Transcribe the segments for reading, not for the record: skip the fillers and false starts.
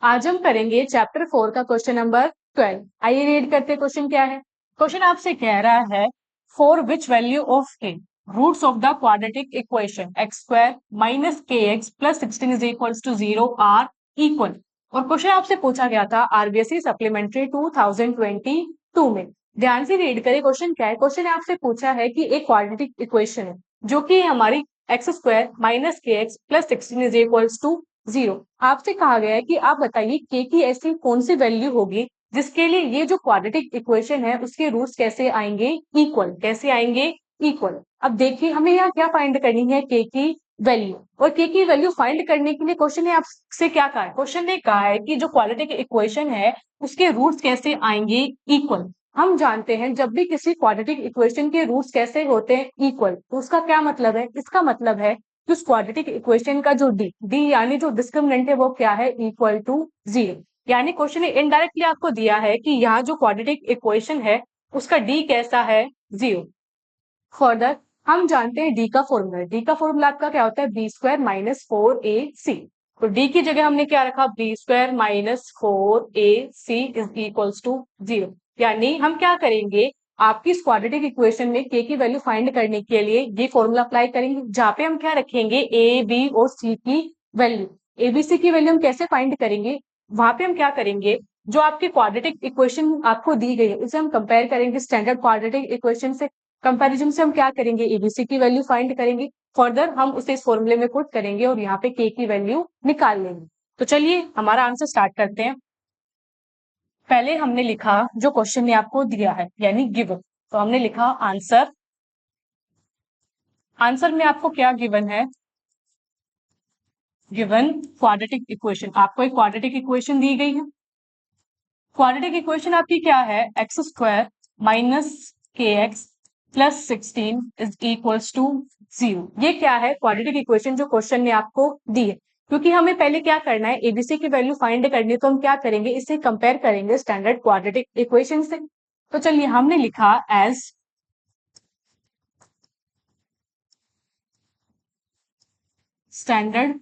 आज हम करेंगे चैप्टर 4 का क्वेश्चन नंबर 12। आइए रीड करते हैं क्वेश्चन क्या है। क्वेश्चन आपसे कह रहा है for which value of k roots of the quadratic equation x square minus k x plus 16 is equals to 0 are equal. और क्वेश्चन आपसे पूछा गया था आरबीएसई सप्लीमेंट्री 2022 में। ध्यान से रीड करें क्वेश्चन क्या है। क्वेश्चन ने आपसे पूछा है कि एक क्वाड्रेटिक इक्वेशन है जो कि हमारी x square minus k x plus 16 is equals to 0। आपसे कहा गया है कि आप बताइए के की ऐसी कौन सी वैल्यू होगी जिसके लिए ये जो क्वाड्रेटिक इक्वेशन है उसके रूट्स कैसे आएंगे इक्वल, कैसे आएंगे इक्वल। अब देखिए हमें यहाँ क्या फाइंड करनी है, के की वैल्यू। और के की वैल्यू फाइंड करने के लिए क्वेश्चन ने आपसे क्या कहा है, क्वेश्चन ने कहा है कि जो क्वाड्रेटिक इक्वेशन है उसके रूट्स कैसे आएंगे इक्वल। हम जानते हैं जब भी किसी क्वाड्रेटिक इक्वेशन के रूट्स कैसे होते हैं इक्वल, तो उसका क्या मतलब है, इसका मतलब है कि उस क्वाड्रेटिक इक्वेशन का जो डी यानी जो डिस्क्रिमिनेंट है वो क्या है, इक्वल टू 0। यानी क्वेश्चन ने इनडायरेक्टली आपको दिया है कि यहाँ जो क्वाड्रेटिक इक्वेशन है उसका डी कैसा है, 0। फर्दर हम जानते हैं डी का फॉर्मूला, डी का फॉर्मूला आपका क्या होता है, बी स्क्वायर माइनस 4ac। तो डी की जगह हमने क्या रखा, b square minus 4ac is equals to 0। यानी हम क्या करेंगे, आपकी क्वाड्रेटिक इक्वेशन में के की वैल्यू फाइंड करने के लिए ये फॉर्मूला अप्लाई करेंगे, जहां पे हम क्या रखेंगे, ए बी और सी की वैल्यू। एबीसी की वैल्यू हम कैसे फाइंड करेंगे, वहां पे हम क्या करेंगे, जो आपकी क्वाड्रेटिक इक्वेशन आपको दी गई है उसे हम कंपेयर करेंगे स्टैंडर्ड क्वाड्रेटिक इक्वेशन से। कंपैरिजन से हम क्या करेंगे, एबीसी की वैल्यू फाइंड करेंगे। फर्दर हम उसे इस फॉर्मूले में पुट करेंगे और यहाँ पे के की वैल्यू निकाल लेंगे। तो चलिए हमारा आंसर स्टार्ट करते हैं। पहले हमने लिखा जो क्वेश्चन ने आपको दिया है यानी गिवन, तो हमने लिखा आंसर। आंसर में आपको क्या गिवन है, गिवन क्वाड्रेटिक इक्वेशन। आपको एक क्वाड्रेटिक इक्वेशन दी गई है। क्वाड्रेटिक इक्वेशन आपकी क्या है, x square minus k x plus 16 is equals to 0। ये क्या है, क्वाड्रेटिक इक्वेशन जो क्वेश्चन ने आपको दी है। क्योंकि हमें पहले क्या करना है, एबीसी की वैल्यू फाइंड करनी है, तो हम क्या करेंगे, इसे कंपेयर करेंगे स्टैंडर्ड क्वाड्रेटिक इक्वेशन से। तो चलिए हमने लिखा as standard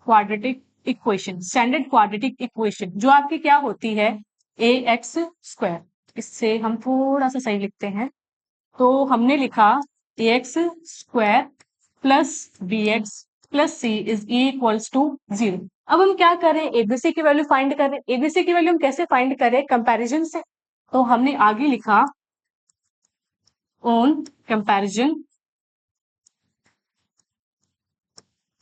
quadratic equation, standard quadratic equation जो आपकी क्या होती है, ए एक्स स्क्वायर। इससे हम थोड़ा सा सही लिखते हैं, तो हमने लिखा a x square plus b x plus c is equals to 0। अब हम क्या करें, एबीसी की वैल्यू फाइंड करें। एबीसी की वैल्यू हम कैसे फाइंड करें, कंपैरिजन से। तो हमने आगे लिखा on comparison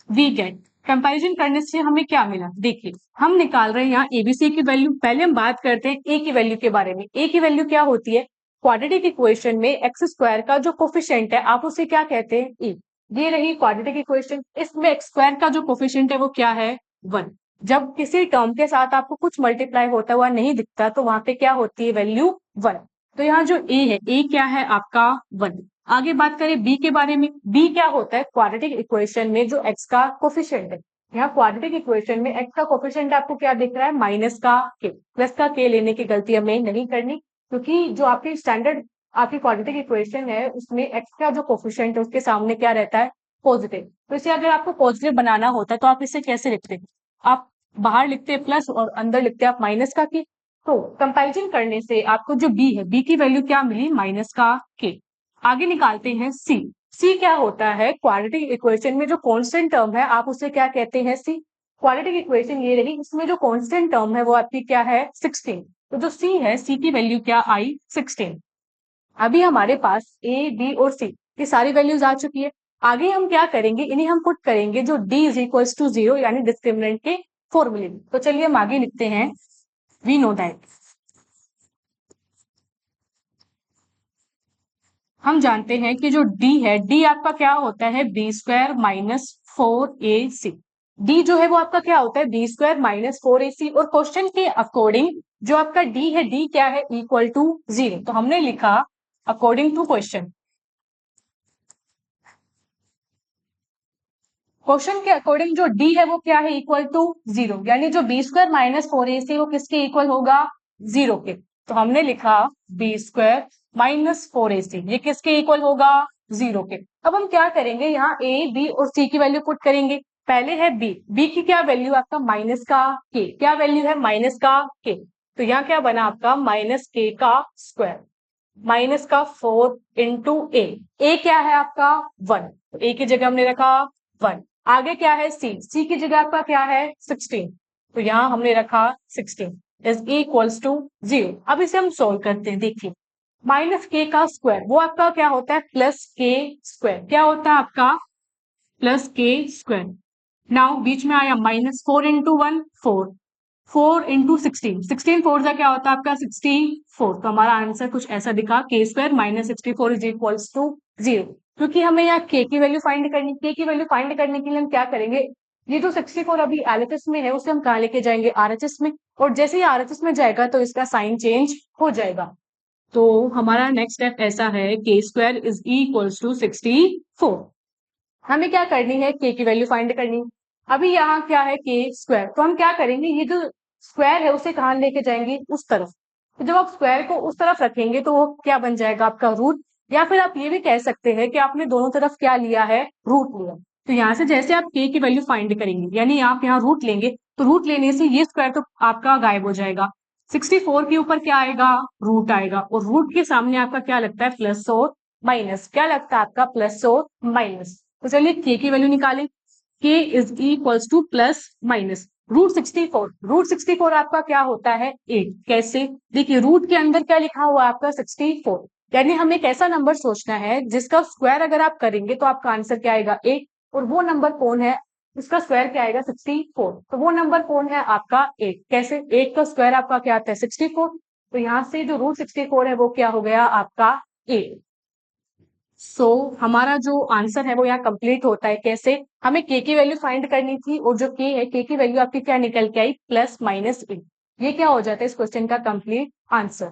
we get. Comparison करने से हमें क्या मिला, देखिए हम निकाल रहे हैं यहाँ एबीसी की वैल्यू। पहले हम बात करते हैं ए की वैल्यू के बारे में। ए की वैल्यू क्या होती है, क्वाड्रेटिक इक्वेशन में एक्स स्क्वायर का जो कोफिशिएंट है आप उसे क्या कहते हैं, ए। ये रही क्वाड्रेटिक इक्वेशन। इसमें एक्स स्क्वायर का जो कोफिशिएंट है वो क्या है, 1। जब किसी टर्म के साथ आपको कुछ मल्टीप्लाई होता हुआ नहीं दिखता तो वहां पे क्या होती है, वैल्यू 1। तो यहाँ जो ए है, ए क्या है आपका 1। आगे बात करें बी के बारे में। बी क्या होता है, क्वाड्रेटिक इक्वेशन में जो एक्स का कोफिशिएंट है। यहाँ क्वाड्रेटिक इक्वेशन में एक्स का कोफिशिएंट आपको क्या दिख रहा है, माइनस का के। प्लस का के लेने की गलती हमें नहीं करनी, क्योंकि जो आपकी स्टैंडर्ड आपकी क्वाड्रेटिक इक्वेशन है उसमें एक्स का जो कोफिशिएंट है उसके सामने क्या रहता है, पॉजिटिव। तो इसे अगर आपको पॉजिटिव बनाना होता है तो आप इसे कैसे लिखते हैं, आप बाहर लिखते हैं प्लस और अंदर लिखते हैं आप माइनस का के। तो कंपैरिजन करने से आपको जो बी है, बी की वैल्यू क्या मिली, माइनस का के। आगे निकालते हैं सी। सी क्या होता है, क्वाड्रेटिक इक्वेशन में जो कांस्टेंट टर्म है आप उसे क्या कहते हैं, सी। क्वाड्रेटिक इक्वेशन ये रही, इसमें जो कांस्टेंट टर्म है वो आपकी क्या है, 16। तो जो सी है, सी की वैल्यू क्या आई, 16। अभी हमारे पास ए बी और सी ये सारी वैल्यूज आ चुकी है। आगे हम क्या करेंगे, इन्हें हम पुट करेंगे जो डी इज इक्वल टू 0 यानी डिस्क्रिमिनेंट के फॉर्मूले में। तो चलिए हम आगे लिखते हैं, वी नो दैट। हम जानते हैं कि जो d है, d आपका क्या होता है, B square minus 4ac। d जो है वो आपका क्या होता है, बी स्क्वायर माइनस 4ac। और क्वेश्चन के अकॉर्डिंग जो आपका d है, d क्या है, इक्वल टू 0। तो हमने लिखा अकॉर्डिंग टू क्वेश्चन, क्वेश्चन के अकॉर्डिंग जो d है वो क्या है, इक्वल टू 0। यानी जो बी स्क्वायर माइनस 4ac वो किसके इक्वल होगा, 0 के। तो हमने लिखा बी स्क्वायर माइनस 4ac ये किसके इक्वल होगा, 0 के। अब हम क्या करेंगे, यहाँ a b और c की वैल्यू पुट करेंगे। पहले है बी की क्या वैल्यू आपका माइनस का के, क्या वैल्यू है माइनस का के, तो यहाँ क्या बना आपका माइनस के का स्क्वायर, माइनस का 4 इंटू ए क्या है आपका 1, तो ए की जगह हमने रखा 1। आगे क्या है सी की जगह आपका क्या है 16, तो यहाँ हमने रखा 16 इज इक्वल्स टू 0। अब इसे हम सोल्व करते हैं, देखिए माइनस के का स्क्वायर वो आपका क्या होता है प्लस के स्क्वायर, क्या होता है आपका प्लस के स्क्वायर। नाउ बीच में आया माइनस 4 इंटू 1 4, 4 इंटू 16, 16 फोर का क्या होता है आपका 64, तो हमारा आंसर कुछ ऐसा दिखा k square minus 64 is equals to 0। क्योंकि हमें यहाँ के की वैल्यू फाइंड करनी, के की वैल्यू फाइंड करने के लिए हम क्या करेंगे, ये जो 64 अभी एलएचएस में है उसे हम कहाँ लेके जाएंगे आरएचएस में, और जैसे ही आरएचएस में जाएगा तो इसका साइन चेंज हो जाएगा। तो हमारा नेक्स्ट स्टेप ऐसा है के स्क्वायर इज इक्वल्स टू 64। हमें क्या करनी है के की वैल्यू फाइंड करनी। अभी यहाँ क्या है के स्क्वायर, तो हम क्या करेंगे ये जो स्क्वायर है उसे कहाँ लेके जाएंगे उस तरफ, तो जब आप स्क्वायर को उस तरफ रखेंगे तो वो क्या बन जाएगा आपका रूट, या फिर आप ये भी कह सकते हैं कि आपने दोनों तरफ क्या लिया है रूट लिया। तो यहाँ से जैसे आप के की वैल्यू फाइंड करेंगे यानी आप यहाँ रूट लेंगे, तो रूट लेने से ये स्क्वायर तो आपका गायब हो जाएगा, 64 के ऊपर क्या आएगा रूट आएगा, और रूट के सामने आपका क्या लगता है प्लस और माइनस, क्या लगता है आपका प्लस और माइनस। तो चलिए के की वैल्यू निकालें, k is equals to plus minus root 64, root 64 आपका क्या होता है 8। कैसे, देखिए रूट के अंदर क्या लिखा हुआ है आपका 64, यानी हमें एक ऐसा नंबर सोचना है जिसका स्क्वायर अगर आप करेंगे तो आपका आंसर क्या आएगा 8, और वो नंबर कौन है उसका स्क्वायर क्या आएगा 64, तो वो नंबर कौन है आपका 8। कैसे, 8 का स्क्वायर आपका क्या आता है 64, तो यहाँ से जो रूट 64 है वो क्या हो गया आपका 8। हमारा जो आंसर है वो यहाँ कंप्लीट होता है। कैसे, हमें के की वैल्यू फाइंड करनी थी और जो के है के की वैल्यू आपकी क्या निकल के आई प्लस माइनस 8, ये क्या हो जाता है इस क्वेश्चन का कंप्लीट आंसर।